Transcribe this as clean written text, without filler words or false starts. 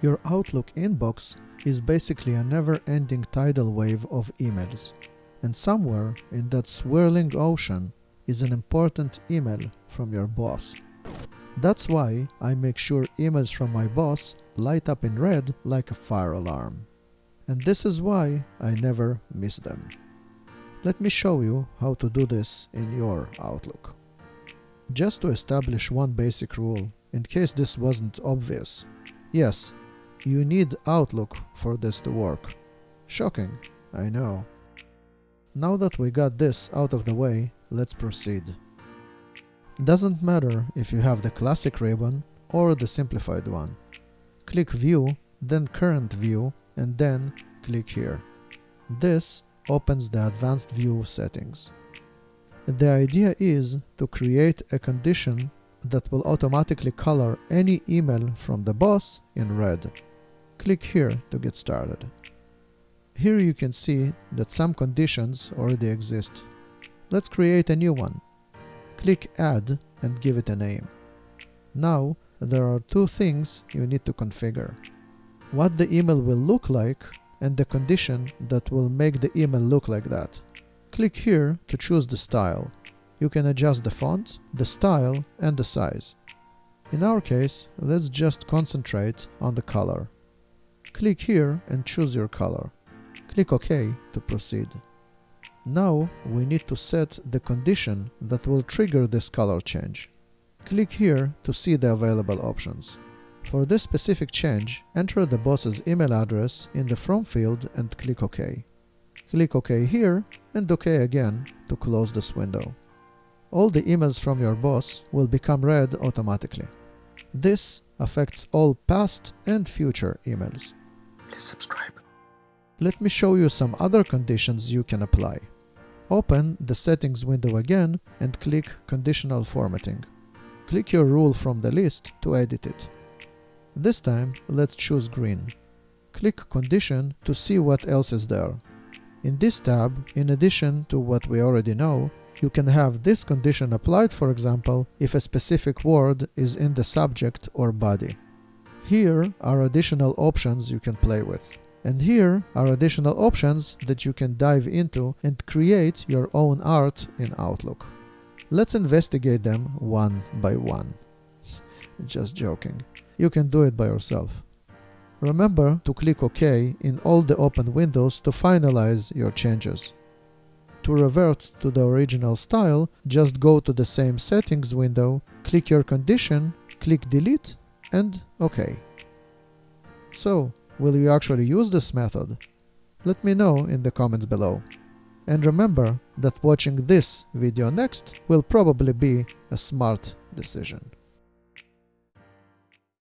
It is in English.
Your Outlook inbox is basically a never-ending tidal wave of emails, and somewhere in that swirling ocean is an important email from your boss. That's why I make sure emails from my boss light up in red like a fire alarm. And this is why I never miss them. Let me show you how to do this in your Outlook. Just to establish one basic rule, in case this wasn't obvious. Yes, you need Outlook for this to work. Shocking, I know. Now that we got this out of the way, let's proceed. Doesn't matter if you have the classic ribbon or the simplified one. Click View, then Current View, and then click here. This opens the Advanced View settings. The idea is to create a condition that will automatically color any email from the boss in red. Click here to get started. Here you can see that some conditions already exist. Let's create a new one. Click Add and give it a name. Now there are two things you need to configure: what the email will look like and the condition that will make the email look like that. Click here to choose the style. You can adjust the font, the style, and the size. In our case, let's just concentrate on the color. Click here and choose your color. Click OK to proceed. Now we need to set the condition that will trigger this color change. Click here to see the available options. For this specific change, enter the boss's email address in the From field and click OK. Click OK here and OK again to close this window. All the emails from your boss will become red automatically. This affects all past and future emails. Please subscribe. Let me show you some other conditions you can apply. Open the settings window again and click Conditional Formatting. Click your rule from the list to edit it. This time, let's choose green. Click Condition to see what else is there. In this tab, in addition to what we already know, you can have this condition applied, for example, if a specific word is in the subject or body. Here are additional options you can play with. And here are additional options that you can dive into and create your own art in Outlook. Let's investigate them one by one. Just joking. You can do it by yourself. Remember to click OK in all the open windows to finalize your changes. To revert to the original style, just go to the same settings window, click your condition, click Delete, and OK. So, will you actually use this method? Let me know in the comments below. And remember that watching this video next will probably be a smart decision.